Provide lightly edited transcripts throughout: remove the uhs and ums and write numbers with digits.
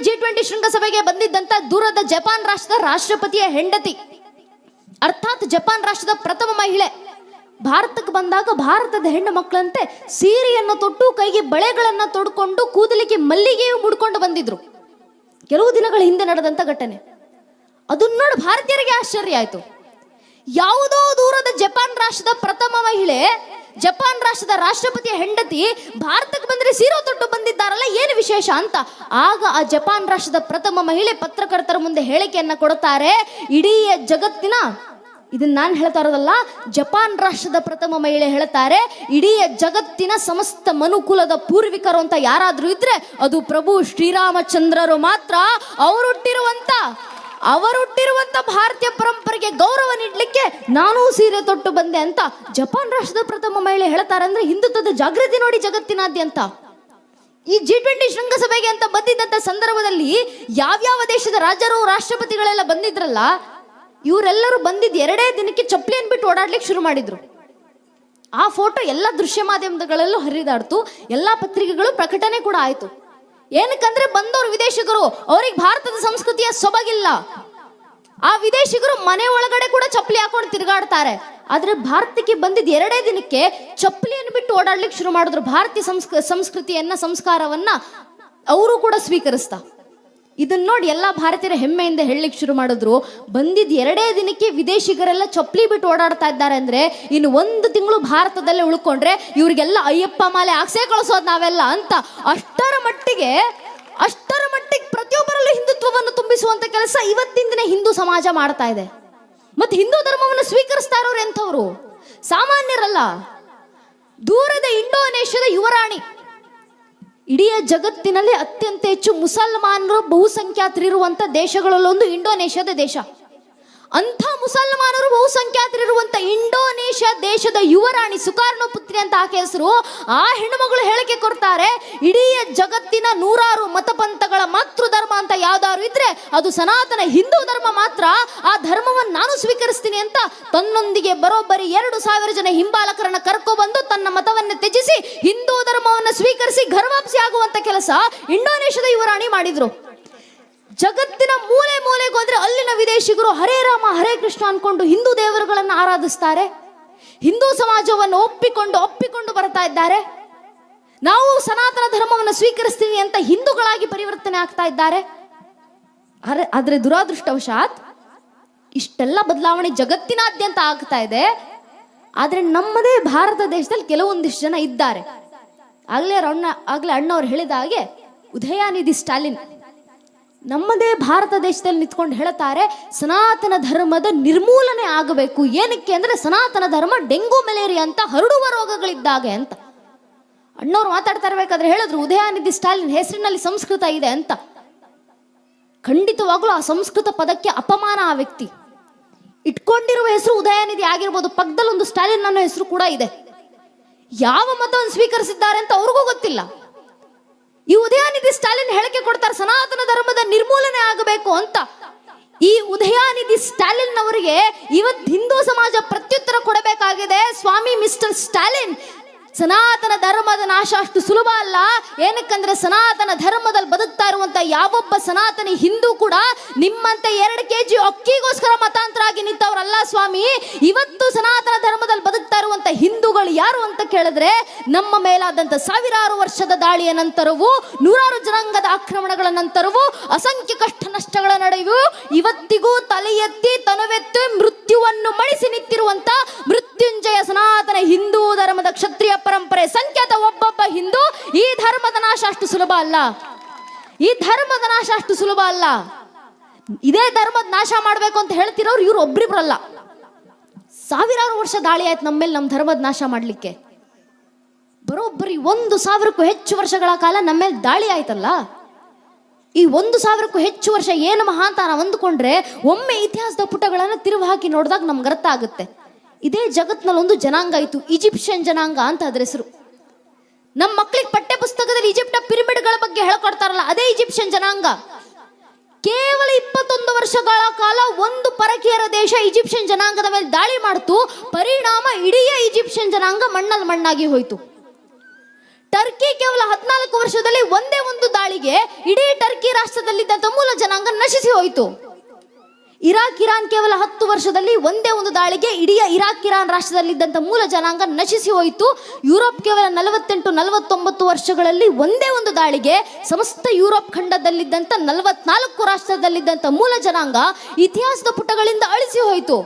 G20 ಶೃಂಗಸಭೆಗೆ ಬಂದಿದ್ದಂತ ದೂರದ Japan ರಾಷ್ಟ್ರದ ರಾಷ್ಟ್ರಪತಿಯ ಹೆಂಡತಿ, ಅರ್ಥಾತ್ ಜಪಾನ್ ರಾಷ್ಟ್ರದ ಪ್ರಥಮ ಮಹಿಳೆ ಭಾರತಕ್ಕೆ ಬಂದಾಗ ಭಾರತದ ಹೆಣ್ಣು ಮಕ್ಕಳಂತೆ ಸೀರೆಯನ್ನು ತೊಟ್ಟು ಕೈಗೆ ಬಳೆಗಳನ್ನ ತೊಡ್ಕೊಂಡು ಕೂದಲಿಗೆ ಮಲ್ಲಿಗೆಯು ಮುಡ್ಕೊಂಡು ಬಂದಿದ್ರು. ಕೆಲವು ದಿನಗಳ ಹಿಂದೆ ನಡೆದಂತ ಘಟನೆ. ಅದನ್ನ ನೋಡಿ ಭಾರತೀಯರಿಗೆ ಆಶ್ಚರ್ಯ ಆಯ್ತು. ಯಾವುದೋ ದೂರದ ಜಪಾನ್ ರಾಷ್ಟ್ರದ ಪ್ರಥಮ ಮಹಿಳೆ, ಜಪಾನ್ ರಾಷ್ಟ್ರದ ರಾಷ್ಟ್ರಪತಿಯ ಹೆಂಡತಿ ಭಾರತಕ್ಕೆ ಬಂದ್ರೆ ಸೀರೆ ತೊಟ್ಟು ಬಂದಿದ್ದಾರಲ್ಲ, ಏನು ವಿಶೇಷ ಅಂತ. ಆಗ ಆ ಜಪಾನ್ ರಾಷ್ಟ್ರದ ಪ್ರಥಮ ಮಹಿಳೆ ಪತ್ರಕರ್ತರ ಮುಂದೆ ಹೇಳಿಕೆಯನ್ನ ಕೊಡುತ್ತಾರೆ. ಇಡೀ ಜಗತ್ತಿನ, ಇದನ್ನ ನಾನು ಹೇಳ್ತಾ ಇರೋದಲ್ಲ, ಜಪಾನ್ ರಾಷ್ಟ್ರದ ಪ್ರಥಮ ಮಹಿಳೆ ಹೇಳ್ತಾರೆ, ಇಡೀ ಜಗತ್ತಿನ ಸಮಸ್ತ ಮನುಕುಲದ ಪೂರ್ವಿಕರು ಅಂತ ಯಾರಾದ್ರೂ ಇದ್ರೆ ಅದು ಪ್ರಭು ಶ್ರೀರಾಮಚಂದ್ರರು ಮಾತ್ರ. ಅವರುಟ್ಟಿರುವಂತ ಭಾರತೀಯ ಪರಂಪರೆಗೆ ಗೌರವ ನೀಡಲಿಕ್ಕೆ ನಾನೂ ಸೀರೆ ತೊಟ್ಟು ಬಂದೆ ಅಂತ ಜಪಾನ್ ರಾಷ್ಟ್ರದ ಪ್ರಥಮ ಮಹಿಳೆ ಹೇಳ್ತಾರೆ. ಅಂದ್ರೆ ಹಿಂದುತ್ವದ ಜಾಗೃತಿ ನೋಡಿ ಜಗತ್ತಿನಾದ್ಯಂತ. ಈ G20 ಶೃಂಗಸಭೆಗೆ ಅಂತ ಬಂದಿದ್ದಂತ ಸಂದರ್ಭದಲ್ಲಿ ಯಾವ್ಯಾವ ದೇಶದ ರಾಜರು ರಾಷ್ಟ್ರಪತಿಗಳೆಲ್ಲ ಬಂದಿದ್ರಲ್ಲ, ಇವರೆಲ್ಲರೂ ಬಂದಿದ್ದು 2 ದಿನಕ್ಕೆ ಚಪ್ಪಲಿಯನ್ನು ಬಿಟ್ಟು ಓಡಾಡ್ಲಿಕ್ಕೆ ಶುರು ಮಾಡಿದ್ರು. ಆ ಫೋಟೋ ಎಲ್ಲ ದೃಶ್ಯ ಮಾಧ್ಯಮಗಳಲ್ಲೂ ಹರಿದಾಡ್ತು, ಎಲ್ಲಾ ಪತ್ರಿಕೆಗಳು ಪ್ರಕಟಣೆ ಕೂಡ ಆಯ್ತು. ಏನಕ್ಕಂದ್ರೆ ಬಂದವರು ವಿದೇಶಿಗರು, ಅವ್ರಿಗೆ ಭಾರತದ ಸಂಸ್ಕೃತಿಯ ಸೊಬಗಿಲ್ಲ. ಆ ವಿದೇಶಿಗರು ಮನೆ ಒಳಗಡೆ ಕೂಡ ಚಪ್ಪಲಿ ಹಾಕೊಂಡು ತಿರುಗಾಡ್ತಾರೆ. ಆದ್ರೆ ಭಾರತಕ್ಕೆ ಬಂದಿದ್ದ 2 ದಿನಕ್ಕೆ ಚಪ್ಪಲಿಯನ್ನು ಬಿಟ್ಟು ಓಡಾಡ್ಲಿಕ್ಕೆ ಶುರು ಮಾಡಿದ್ರು. ಭಾರತೀಯ ಸಂಸ್ಕೃತಿಯನ್ನ, ಸಂಸ್ಕಾರವನ್ನ ಅವರು ಕೂಡ ಸ್ವೀಕರಿಸ್ತಾ. ಇದನ್ನ ನೋಡಿ ಎಲ್ಲ ಭಾರತೀಯರ ಹೆಮ್ಮೆಯಿಂದ ಹೇಳಲಿಕ್ಕೆ ಶುರು ಮಾಡಿದ್ರು. ಬಂದಿದ್ದ 2 ದಿನಕ್ಕೆ ವಿದೇಶಿಗರೆಲ್ಲ ಚಪ್ಪಲಿ ಬಿಟ್ಟು ಓಡಾಡ್ತಾ ಇದ್ದಾರೆ ಅಂದ್ರೆ ಇನ್ನು 1 ತಿಂಗಳು ಭಾರತದಲ್ಲೇ ಉಳ್ಕೊಂಡ್ರೆ ಇವ್ರಿಗೆಲ್ಲ ಅಯ್ಯಪ್ಪ ಮಾಲೆ ಹಾಕ್ಸೇ ಕಳಿಸೋದು ನಾವೆಲ್ಲ ಅಂತ. ಅಷ್ಟರ ಮಟ್ಟಿಗೆ ಪ್ರತಿಯೊಬ್ಬರಲ್ಲೂ ಹಿಂದುತ್ವವನ್ನು ತುಂಬಿಸುವಂತ ಕೆಲಸ ಇವತ್ತಿನ ದಿನ ಹಿಂದೂ ಸಮಾಜ ಮಾಡ್ತಾ ಇದೆ. ಮತ್ತೆ ಹಿಂದೂ ಧರ್ಮವನ್ನು ಸ್ವೀಕರಿಸ್ತಾ ಇರೋರು ಎಂಥವ್ರು? ಸಾಮಾನ್ಯರಲ್ಲ. ದೂರದ ಇಂಡೋನೇಷ್ಯಾದ ಯುವರಾಣಿ, ಇಡೀ ಜಗತ್ತಿನಲ್ಲಿ ಅತ್ಯಂತ ಹೆಚ್ಚು ಮುಸಲ್ಮಾನರು ಬಹುಸಂಖ್ಯಾತರಿರುವಂತ ದೇಶಗಳಲ್ಲೊಂದು ಇಂಡೋನೇಷ್ಯಾದ ದೇಶ. ಅಂಥ ಮುಸಲ್ಮಾನರು ಬಹುಸಂಖ್ಯಾತರಿರುವಂತ ಇಂಡೋನೇಷ್ಯಾ ದೇಶದ ಯುವರಾಣಿ ಸುಕಾರ್ಣೋ ಪುತ್ರಿ ಅಂತ ಆಕೆ ಹೆಸರು. ಆ ಹೆಣ್ಣುಮಗಳು ಹೇಳಿಕೆ ಕೊಡ್ತಾರೆ, ಇಡೀ ಜಗತ್ತಿನ 100 ಮತಪಂಥಗಳ ಮಾತೃ ಧರ್ಮ ಅಂತ ಯಾವ್ದಾದ್ರು ಇದ್ರೆ ಅದು ಸನಾತನ ಹಿಂದೂ ಧರ್ಮ ಮಾತ್ರ. ಆ ಧರ್ಮವನ್ನು ನಾನು ಸ್ವೀಕರಿಸ್ತೀನಿ ಅಂತ ತನ್ನೊಂದಿಗೆ ಬರೋಬ್ಬರಿ 2,000 ಜನ ಹಿಂಬಾಲಕರನ್ನ ಕರ್ಕೊಬಂದು ತನ್ನ ಮತವನ್ನು ತ್ಯಜಿಸಿ ಹಿಂದೂ ಧರ್ಮವನ್ನು ಸ್ವೀಕರಿಸಿ ಗರ್ವಾಪ್ಸಿ ಆಗುವಂತ ಕೆಲಸ ಇಂಡೋನೇಷ್ಯಾದ ಯುವರಾಣಿ ಮಾಡಿದ್ರು. ಜಗತ್ತಿನ ಮೂಲೆ ಮೂಲೆಗೆ ಹೋದ್ರೆ ಅಲ್ಲಿನ ವಿದೇಶಿಗರು ಹರೇ ರಾಮ ಹರೇ ಕೃಷ್ಣ ಅನ್ಕೊಂಡು ಹಿಂದೂ ದೇವರುಗಳನ್ನು ಆರಾಧಿಸ್ತಾರೆ. ಹಿಂದೂ ಸಮಾಜವನ್ನು ಒಪ್ಪಿಕೊಂಡು ಬರ್ತಾ ಇದ್ದಾರೆ. ನಾವು ಸನಾತನ ಧರ್ಮವನ್ನು ಸ್ವೀಕರಿಸ್ತೀವಿ ಅಂತ ಹಿಂದೂಗಳಾಗಿ ಪರಿವರ್ತನೆ ಆಗ್ತಾ ಇದ್ದಾರೆ. ಆದ್ರೆ ದುರಾದೃಷ್ಟವಶಾತ್ ಇಷ್ಟೆಲ್ಲ ಬದಲಾವಣೆ ಜಗತ್ತಿನಾದ್ಯಂತ ಆಗ್ತಾ ಇದೆ. ಆದ್ರೆ ನಮ್ಮದೇ ಭಾರತ ದೇಶದಲ್ಲಿ ಕೆಲವೊಂದಿಷ್ಟು ಜನ ಇದ್ದಾರೆ. ಆಗ್ಲೇ ಅಣ್ಣವ್ರು ಹೇಳಿದ ಹಾಗೆ ಉದಯನಿಧಿ ಸ್ಟಾಲಿನ್ ನಮ್ಮದೇ ಭಾರತ ದೇಶದಲ್ಲಿ ನಿಂತ್ಕೊಂಡು ಹೇಳ್ತಾರೆ, ಸನಾತನ ಧರ್ಮದ ನಿರ್ಮೂಲನೆ ಆಗಬೇಕು. ಏನಕ್ಕೆ ಅಂದ್ರೆ ಸನಾತನ ಧರ್ಮ ಡೆಂಗು ಮಲೇರಿಯಾ ಅಂತ ಹರಡುವ ರೋಗಗಳಿದ್ದಾಗೆ ಅಂತ. ಅಣ್ಣವ್ರು ಮಾತಾಡ್ತಾ ಇರ್ಬೇಕಾದ್ರೆ ಹೇಳಿದ್ರು, ಉದಯನಿಧಿ ಸ್ಟಾಲಿನ್ ಹೆಸರಿನಲ್ಲಿ ಸಂಸ್ಕೃತ ಇದೆ ಅಂತ. ಖಂಡಿತವಾಗ್ಲೂ ಆ ಸಂಸ್ಕೃತ ಪದಕ್ಕೆ ಅಪಮಾನ. ಆ ವ್ಯಕ್ತಿ ಇಟ್ಕೊಂಡಿರುವ ಹೆಸರು ಉದಯನಿಧಿ ಆಗಿರ್ಬೋದು, ಪಕ್ಕದಲ್ಲಿ ಒಂದು ಸ್ಟಾಲಿನ್ ಅನ್ನೋ ಹೆಸರು ಕೂಡ ಇದೆ. ಯಾವ ಮತವನ್ನು ಸ್ವೀಕರಿಸಿದ್ದಾರೆ ಅಂತ ಅವ್ರಿಗೂ ಗೊತ್ತಿಲ್ಲ. ಈ ಉದಯನಿಧಿ ಸ್ಟಾಲಿನ್ ಹೇಳಿಕೆ ಕೊಡ್ತಾರೆ ಸನಾತನ ಧರ್ಮದ ನಿರ್ಮೂಲನೆ ಆಗಬೇಕು ಅಂತ. ಈ ಉದಯನಿಧಿ ಸ್ಟಾಲಿನ್ ಅವರಿಗೆ ಇವತ್ತು ಹಿಂದೂ ಸಮಾಜ ಪ್ರತ್ಯುತ್ತರ ಕೊಡಬೇಕಾಗಿದೆ. ಸ್ವಾಮಿ ಮಿಸ್ಟರ್ ಸ್ಟಾಲಿನ್, ಸನಾತನ ಧರ್ಮದ ನಾಶ ಅಷ್ಟು ಸುಲಭ ಅಲ್ಲ. ಏನಕ್ಕಂದ್ರೆ ಸನಾತನ ಧರ್ಮದಲ್ಲಿ ಬದುಕ್ತಾ ಇರುವಂತ ಯಾವೊಬ್ಬ ಸನಾತನಿ ಹಿಂದೂ ಕೂಡ ನಿಮ್ಮಂತೆ 2 kg ಅಕ್ಕಿಗೋಸ್ಕರ ಮತಾಂತರ ಆಗಿ ನಿಂತವ್ರಲ್ಲ ಸ್ವಾಮಿ. ಇವತ್ತು ಸನಾತನ ಧರ್ಮದಲ್ಲಿ ಬದುಕ್ತಾ ಇರುವಂತ ಹಿಂದೂಗಳು ಯಾರು ಅಂತ ಕೇಳಿದ್ರೆ, ನಮ್ಮ ಮೇಲಾದಂತ 1000 ವರ್ಷದ ದಾಳಿಯ ನಂತರವೂ, 100 ಜನಾಂಗದ ಆಕ್ರಮಣಗಳ ನಂತರವೂ, ಅಸಂಖ್ಯ ಕಷ್ಟ ನಷ್ಟಗಳ ನಡುವೆಯೂ ಇವತ್ತಿಗೂ ತಲೆ ಎತ್ತಿ ತನುವೆತ್ತಿ ಮೃತ್ಯುವನ್ನು ಮಣಿಸಿ ನಿಂತಿರುವಂತ ಮೃತ್ಯುಂಜಯ ಸನಾತನ ಹಿಂದೂ ಧರ್ಮದ ಕ್ಷತ್ರಿಯ ಪರಂಪರೆ ಸಂಖ್ಯಾತ ಒಬ್ಬೊಬ್ಬ ಹಿಂದೂ. ಈ ಧರ್ಮದ ನಾಶ ಅಷ್ಟು ಸುಲಭ ಅಲ್ಲ. ಇದೇ ಧರ್ಮದ ನಾಶ ಮಾಡಬೇಕು ಅಂತ ಹೇಳ್ತಿರೋರು ಇವ್ರು ಒಬ್ರಿಬ್ರಲ್ಲ. 1000 ವರ್ಷ ದಾಳಿ ಆಯ್ತು ನಮ್ಮ ಮೇಲೆ, ನಮ್ಮ ಧರ್ಮದ ನಾಶ ಮಾಡ್ಲಿಕ್ಕೆ. ಬರೋಬ್ಬರಿ 1,000ಕ್ಕೂ ಹೆಚ್ಚು ವರ್ಷಗಳ ಕಾಲ ನಮ್ಮ ಮೇಲೆ ದಾಳಿ ಆಯ್ತಲ್ಲ. ಈ 1,000ಕ್ಕೂ ಹೆಚ್ಚು ವರ್ಷ ಏನು ಮಹಾ ಅಂತ ನಾವು ಅಂದುಕೊಂಡ್ರೆ ಒಮ್ಮೆ ಇತಿಹಾಸದ ಪುಟಗಳನ್ನು ತಿರುವು ಹಾಕಿ ನೋಡಿದಾಗ ನಮ್ಗೆ ಅರ್ಥ ಆಗುತ್ತೆ. ಇದೇ ಜಗತ್ನಲ್ಲಿ ಒಂದು ಜನಾಂಗ ಇತ್ತು, ಈಜಿಪ್ಷಿಯನ್ ಜನಾಂಗ ಅಂತ ಅದ್ರ ಹೆಸರು. ನಮ್ಮ ಮಕ್ಕಳಿಗೆ ಪಠ್ಯ ಪುಸ್ತಕದಲ್ಲಿ ಈಜಿಪ್ಟ್ ಪಿರಮಿಡ್ಗಳ ಬಗ್ಗೆ ಹೇಳ್ಕೊಡ್ತಾರಲ್ಲ, ಅದೇ ಈಜಿಪ್ಷಿಯನ್ ಜನಾಂಗ. ಕೇವಲ 21 ವರ್ಷಗಳ ಕಾಲ ಒಂದು ಪರಕೀಯರ ದೇಶ ಈಜಿಪ್ಷಿಯನ್ ಜನಾಂಗದ ಮೇಲೆ ದಾಳಿ ಮಾಡ್ತು. ಪರಿಣಾಮ ಇಡೀ ಈಜಿಪ್ಷಿಯನ್ ಜನಾಂಗ ಮಣ್ಣಲ್ಲಿ ಮಣ್ಣಾಗಿ ಹೋಯ್ತು. ಟರ್ಕಿ ಕೇವಲ 14 ವರ್ಷದಲ್ಲಿ ಒಂದೇ ಒಂದು ದಾಳಿಗೆ ಇಡೀ ಟರ್ಕಿ ರಾಷ್ಟ್ರದಲ್ಲಿದ್ದಂಥ ಮೂಲ ಜನಾಂಗ ನಶಿಸಿ ಹೋಯಿತು. ಇರಾನ್ ಕೇವಲ 10 ವರ್ಷದಲ್ಲಿ ಒಂದೇ ಒಂದು ದಾಳಿಗೆ ಇಡೀ ಇರಾನ್ ರಾಷ್ಟ್ರದಲ್ಲಿದ್ದಂಥ ಮೂಲ ಜನಾಂಗ ನಶಿಸಿ ಹೋಯಿತು. ಯುರೋಪ್ ಕೇವಲ 48-49 ವರ್ಷಗಳಲ್ಲಿ ಒಂದೇ ಒಂದು ದಾಳಿಗೆ ಸಮಸ್ತ ಯುರೋಪ್ ಖಂಡದಲ್ಲಿದ್ದಂಥ 44 ರಾಷ್ಟ್ರದಲ್ಲಿದ್ದಂಥ ಮೂಲ ಜನಾಂಗ ಇತಿಹಾಸದ ಪುಟಗಳಿಂದ ಅಳಿಸಿ ಹೋಯಿತು.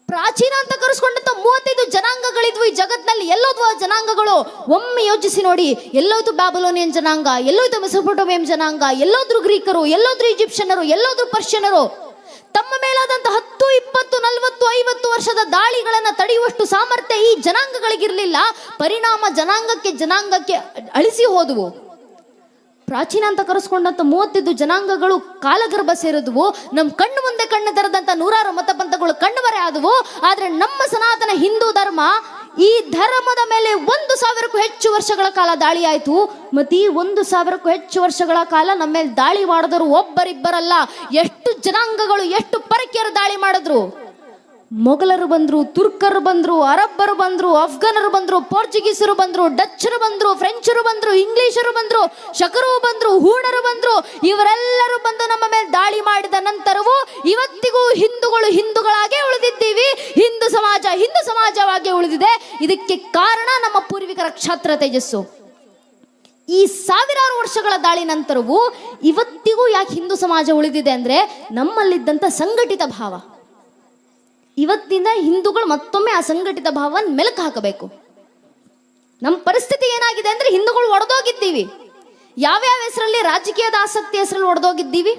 ಪ್ರಾಚೀನ ಅಂತ ಕರೆಸ್ಕೊಂಡಂತ 35 ಜನಾಂಗಗಳಿದ್ವು ಈ ಜಗತ್ನಲ್ಲಿ. ಎಲ್ಲೋದ್ವು ಆ ಜನಾಂಗಗಳು? ಒಮ್ಮೆ ಯೋಚಿಸಿ ನೋಡಿ. ಎಲ್ಲೋದು ಬ್ಯಾಬಿಲೋನಿಯನ್ ಜನಾಂಗ, ಎಲ್ಲೋದು ಮೆಸೊಪೊಟೇಮಿಯನ್ ಜನಾಂಗ, ಎಲ್ಲೋದ್ರು ಗ್ರೀಕರು, ಎಲ್ಲೋದ್ರು ಈಜಿಪ್ಷಿಯನರು, ಎಲ್ಲೋದ್ರು ಪರ್ಷಿಯನರು. ತಮ್ಮ ಮೇಲಾದಂತ 10, 20, 40, 50 ವರ್ಷದ ದಾಳಿಗಳನ್ನ ತಡೆಯುವಷ್ಟು ಸಾಮರ್ಥ್ಯ ಈ ಜನಾಂಗಗಳಿಗಿರಲಿಲ್ಲ. ಪರಿಣಾಮ ಜನಾಂಗಕ್ಕೆ ಅಳಿಸಿ ಹೋದವು. ಪ್ರಾಚೀನ ಅಂತ ಕರೆಸ್ಕೊಂಡಂತ 35 ಜನಾಂಗಗಳು ಕಾಲಗರ್ಭ ಸೇರಿದ್ವು. ನಮ್ಮ ಕಣ್ಣು ಮುಂದೆ ಕಣ್ಣು ತೆರೆದಂತ 100 ಮತಪಂಥಗಳು ಕಣ್ಣು ಬರೆ ಆದವು. ಆದ್ರೆ ನಮ್ಮ ಸನಾತನ ಹಿಂದೂ ಧರ್ಮ, ಈ ಧರ್ಮದ ಮೇಲೆ 1,000ಕ್ಕೂ ಹೆಚ್ಚು ವರ್ಷಗಳ ಕಾಲ ದಾಳಿ ಆಯಿತು. ಮತ್ತೆ ಈ 1,000ಕ್ಕೂ ಹೆಚ್ಚು ವರ್ಷಗಳ ಕಾಲ ನಮ್ಮ ಮೇಲೆ ದಾಳಿ ಮಾಡಿದ್ರು ಒಬ್ಬರಿಬ್ಬರಲ್ಲ, ಎಷ್ಟು ಜನಾಂಗಗಳು, ಎಷ್ಟು ಪರಕೀಯರು ದಾಳಿ ಮಾಡಿದ್ರು. ಮೊಘಲರು ಬಂದ್ರು, ತುರ್ಕರು ಬಂದ್ರು, ಅರಬ್ಬರು ಬಂದ್ರು, ಅಫ್ಘಾನರು ಬಂದ್ರು, ಪೋರ್ಚುಗೀಸರು ಬಂದ್ರು, ಡಚ್ಚರು ಬಂದ್ರು, ಫ್ರೆಂಚರು ಬಂದ್ರು, ಇಂಗ್ಲಿಷರು ಬಂದ್ರು, ಶಕರು ಬಂದ್ರು, ಹೂಣರು ಬಂದ್ರು. ಇವರೆಲ್ಲರೂ ಬಂದು ನಮ್ಮ ಮೇಲೆ ದಾಳಿ ಮಾಡಿದ ನಂತರವೂ ಇವತ್ತಿಗೂ ಹಿಂದೂಗಳು ಹಿಂದೂಗಳಾಗೇ ಉಳಿದಿದ್ದೀವಿ. ಹಿಂದೂ ಸಮಾಜವಾಗಿ ಉಳಿದಿದೆ. ಇದಕ್ಕೆ ಕಾರಣ ನಮ್ಮ ಪೂರ್ವಿಕರ ಕ್ಷಾತ್ರ ತೇಜಸ್ಸು. ಈ ಸಾವಿರಾರು ವರ್ಷಗಳ ದಾಳಿ ನಂತರವೂ ಇವತ್ತಿಗೂ ಯಾಕೆ ಹಿಂದೂ ಸಮಾಜ ಉಳಿದಿದೆ ಅಂದ್ರೆ ನಮ್ಮಲ್ಲಿದ್ದಂಥ ಸಂಘಟಿತ ಭಾವ. ಇವತ್ತಿಂದ ಹಿಂದೂಗಳು ಮತ್ತೊಮ್ಮೆ ಆ ಸಂಘಟಿತ ಭಾವವನ್ನು ಮೆಲುಕು ಹಾಕಬೇಕು. ನಮ್ಮ ಪರಿಸ್ಥಿತಿ ಏನಾಗಿದೆ ಅಂದ್ರೆ ಹಿಂದೂಗಳು ಒಡೆದೋಗಿದ್ದೀವಿ. ಯಾವ್ಯಾವ ಹೆಸರಲ್ಲಿ? ರಾಜಕೀಯದ ಆಸಕ್ತಿ ಹೆಸರಲ್ಲಿ ಒಡೆದೋಗಿದ್ದೀವಿ,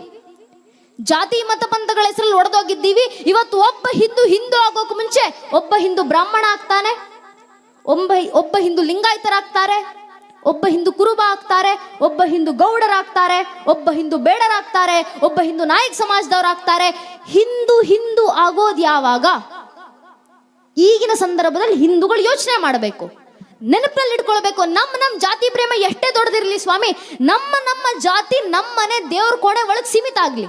ಜಾತಿ ಮತ ಪಂಥಗಳ ಹೆಸರಲ್ಲಿ ಒಡೆದೋಗಿದ್ದೀವಿ. ಇವತ್ತು ಒಬ್ಬ ಹಿಂದೂ ಆಗೋಕೆ ಮುಂಚೆ ಒಬ್ಬ ಹಿಂದೂ ಬ್ರಾಹ್ಮಣ ಆಗ್ತಾನೆ, ಒಬ್ಬ ಹಿಂದೂ ಲಿಂಗಾಯತರಾಗ್ತಾರೆ, ಒಬ್ಬ ಹಿಂದೂ ಕುರುಬ ಆಗ್ತಾರೆ, ಒಬ್ಬ ಹಿಂದೂ ಗೌಡರಾಗ್ತಾರೆ, ಒಬ್ಬ ಹಿಂದೂ ಬೇಡರಾಗ್ತಾರೆ, ಒಬ್ಬ ಹಿಂದೂ ನಾಯಕ ಸಮಾಜದವರಾಗ್ತಾರೆ. ಹಿಂದೂ ಆಗೋದು ಯಾವಾಗ? ಈಗಿನ ಸಂದರ್ಭದಲ್ಲಿ ಹಿಂದೂಗಳು ಯೋಚನೆ ಮಾಡಬೇಕು, ನೆನಪಿನಲ್ಲಿ ಇಟ್ಕೊಳ್ಬೇಕು. ನಮ್ಮ ಜಾತಿ ಪ್ರೇಮ ಎಷ್ಟೇ ದೊಡ್ಡದಿರಲಿ ಸ್ವಾಮಿ, ನಮ್ಮ ಜಾತಿ ನಮ್ಮನೆ ದೇವ್ರ ಕೋಣೆ ಒಳಗೆ ಸೀಮಿತ ಆಗ್ಲಿ.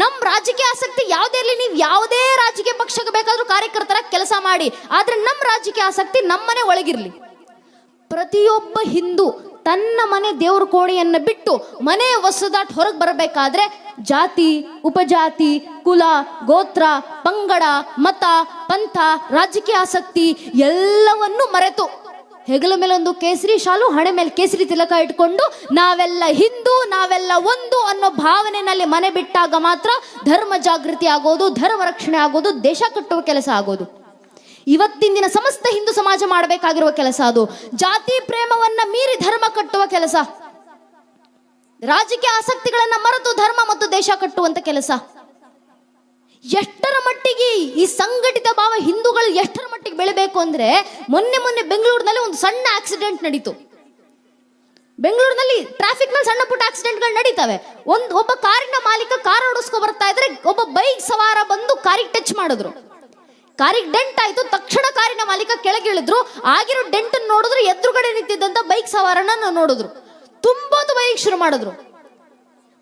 ನಮ್ಮ ರಾಜಕೀಯ ಆಸಕ್ತಿ ಯಾವುದೇ ಇರಲಿ, ನೀವು ಯಾವುದೇ ರಾಜಕೀಯ ಪಕ್ಷಕ್ಕೆ ಬೇಕಾದ್ರೂ ಕಾರ್ಯಕರ್ತರ ಕೆಲಸ ಮಾಡಿ, ಆದ್ರೆ ನಮ್ಮ ರಾಜಕೀಯ ಆಸಕ್ತಿ ನಮ್ಮನೆ ಒಳಗಿರ್ಲಿ. ಪ್ರತಿಯೊಬ್ಬ ಹಿಂದೂ ತನ್ನ ಮನೆ ದೇವ್ರ ಕೋಣೆಯನ್ನು ಬಿಟ್ಟು ಮನೆ ಹೊಸದಾಟ್ ಹೊರಗೆ ಬರಬೇಕಾದ್ರೆ ಜಾತಿ, ಉಪಜಾತಿ, ಕುಲ, ಗೋತ್ರ, ಪಂಗಡ, ಮತ, ಪಂಥ, ರಾಜಕೀಯ ಆಸಕ್ತಿ ಎಲ್ಲವನ್ನೂ ಮರೆತು ಹೆಗಲ ಮೇಲೆ ಒಂದು ಕೇಸರಿ ಶಾಲು, ಹಣೆ ಮೇಲೆ ಕೇಸರಿ ತಿಲಕ ಇಟ್ಕೊಂಡು ನಾವೆಲ್ಲ ಹಿಂದೂ, ನಾವೆಲ್ಲ ಒಂದು ಅನ್ನೋ ಭಾವನೆಯಲ್ಲಿ ಮನೆ ಬಿಟ್ಟಾಗ ಮಾತ್ರ ಧರ್ಮ ಜಾಗೃತಿ ಆಗೋದು, ಧರ್ಮ ರಕ್ಷಣೆ ಆಗೋದು, ದೇಶ ಕಟ್ಟುವ ಕೆಲಸ ಆಗೋದು. ಇವತ್ತಿನ ದಿನ ಸಮಸ್ತ ಹಿಂದೂ ಸಮಾಜ ಮಾಡಬೇಕಾಗಿರುವ ಕೆಲಸ ಅದು. ಜಾತಿ ಪ್ರೇಮವನ್ನ ಮೀರಿ ಧರ್ಮ ಕಟ್ಟುವ ಕೆಲಸ, ರಾಜಕೀಯ ಆಸಕ್ತಿಗಳನ್ನ ಮರೆತು ಧರ್ಮ ಮತ್ತು ದೇಶ ಕಟ್ಟುವಂತ ಕೆಲಸ. ಎಷ್ಟರ ಮಟ್ಟಿಗೆ ಈ ಸಂಘಟಿತ ಭಾವ ಹಿಂದೂಗಳು ಎಷ್ಟರ ಮಟ್ಟಿಗೆ ಬೆಳಿಬೇಕು ಅಂದ್ರೆ, ಮೊನ್ನೆ ಬೆಂಗಳೂರಿನಲ್ಲಿ ಒಂದು ಸಣ್ಣ ಆಕ್ಸಿಡೆಂಟ್ ನಡೀತು. ಬೆಂಗಳೂರಿನಲ್ಲಿ ಟ್ರಾಫಿಕ್ ನಲ್ಲಿ ಸಣ್ಣ ಪುಟ್ಟ ಆಕ್ಸಿಡೆಂಟ್ಗಳು ನಡೀತವೆ. ಒಬ್ಬ ಕಾರಿನ ಮಾಲೀಕ ಕಾರ್ ಓಡಿಸ್ಕೊ ಬರ್ತಾ ಇದ್ರೆ ಒಬ್ಬ ಬೈಕ್ ಸವಾರ ಬಂದು ಕಾರಿಗೆ ಟಚ್ ಮಾಡಿದ್ರು. ಕಾರಿಗೆ ಡೆಂಟ್ ಆಯ್ತು. ತಕ್ಷಣ ಕಾರಿನ ಮಾಲೀಕ ಕೆಳಗಿಳಿದ್ರು. ಆಗಿರೋ ಡೆಂಟ್ ನೋಡಿದ್ರು, ಎದುರುಗಡೆ ನಿಂತಿದ್ದಂತ ಬೈಕ್ ಸವಾರನ ನೋಡಿದ್ರು. ತುಂಬೋದು ಬೈಕ್ ಶುರು ಮಾಡಿದ್ರು.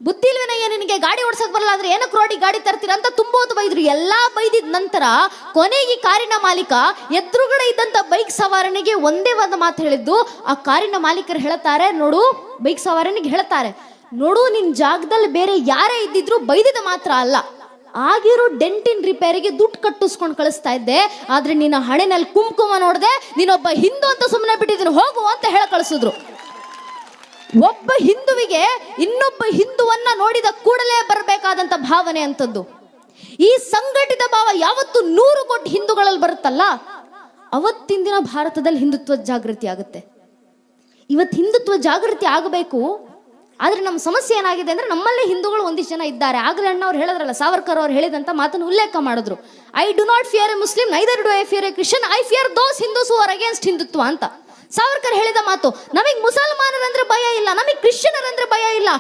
ಬುದ್ಧಿ ಇಲ್ವೇನಯ್ಯ ನಿನಗೆ, ಗಾಡಿ ಓಡ್ಸಕ್ ಬರಲ್ಲ ಅಂದ್ರೆ ಏನಕ್ಕೆ ರೋಡಿಗೆ ಗಾಡಿ ತರ್ತೀರ ಅಂತ ತುಂಬೋದು ಬೈದ್ರು. ಎಲ್ಲಾ ಬೈದಿದ ನಂತರ ಕೊನೆಗೆ ಕಾರಿನ ಮಾಲೀಕ ಎದುರುಗಡೆ ಇದ್ದಂತ ಬೈಕ್ ಸವಾರನಿಗೆ ಒಂದೇ ಒಂದು ಮಾತು ಹೇಳಿದ್ದು. ಆ ಕಾರಿನ ಮಾಲೀಕರು ಹೇಳ್ತಾರೆ, ನೋಡು, ಬೈಕ್ ಸವಾರನಿಗೆ ಹೇಳ್ತಾರೆ, ನೋಡು, ನಿನ್ ಜಾಗದಲ್ಲಿ ಬೇರೆ ಯಾರೇ ಇದ್ದಿದ್ರು ಬೈದಿದ ಮಾತ್ರ ಅಲ್ಲ, ಆಗಿರೋ ಡೆಂಟಿನ್ ರಿಪೇರಿಗೆ ದುಡ್ಡು ಕಟ್ಟಿಸ್ಕೊಂಡು ಕಳಿಸ್ತಾ ಇದ್ದೆ. ಆದ್ರೆ ನಿನ್ನ ಹಣೆನಲ್ಲಿ ಕುಂಕುಮ ನೋಡ್ದೆ, ನೀನೊಬ್ಬ ಹಿಂದೂ ಅಂತ ಸುಮ್ಮನೆ ಬಿಟ್ಟಿದ್ದೀನಿ, ಹೋಗು ಅಂತ ಹೇಳ ಕಳಿಸಿದ್ರು. ಒಬ್ಬ ಹಿಂದುವಿಗೆ ಇನ್ನೊಬ್ಬ ಹಿಂದುವನ್ನ ನೋಡಿದ ಕೂಡಲೇ ಬರಬೇಕಾದಂತ ಭಾವನೆ ಅಂತದ್ದು. ಈ ಸಂಘಟಿತ ಭಾವ ಯಾವತ್ತು 100 ಕೋಟಿ ಹಿಂದೂಗಳಲ್ಲಿ ಬರುತ್ತಲ್ಲ, ಅವತ್ತಿನ ದಿನ ಭಾರತದಲ್ಲಿ ಹಿಂದುತ್ವ ಜಾಗೃತಿ ಆಗುತ್ತೆ. ಇವತ್ತು ಹಿಂದುತ್ವ ಜಾಗೃತಿ ಆಗಬೇಕು. ಆದ್ರೆ ನಮ್ಮ ಸಮಸ್ಯೆ ಏನಾಗಿದೆ ಅಂದ್ರೆ, ನಮ್ಮಲ್ಲೇ ಹಿಂದೂಗಳು ಒಂದಿಷ್ಟು ಜನ ಇದ್ದಾರೆ. ಆಗಲೇ ಅಣ್ಣವ್ರು ಹೇಳಿದ್ರಲ್ಲ, ಸಾವರ್ಕರ್ ಅವ್ರು ಹೇಳಿದಂತ ಮಾತನ್ನು ಉಲ್ಲೇಖ ಮಾಡಿದ್ರು. I do not fear A Muslim, neither do I fear A Christian, I fear those Hindus who are against Hindutva ಅಂತ ಸಾವರ್ಕರ್ ಹೇಳಿದ ಮಾತು. ನಮಗೆ ಮುಸಲ್ಮಾನರಂದ್ರೆ ಭಯ ಇಲ್ಲ, ನಮಗೆ ಕ್ರಿಶ್ಚಿಯನರಂದ್ರೆ ಭಯ ಇಲ್ಲ.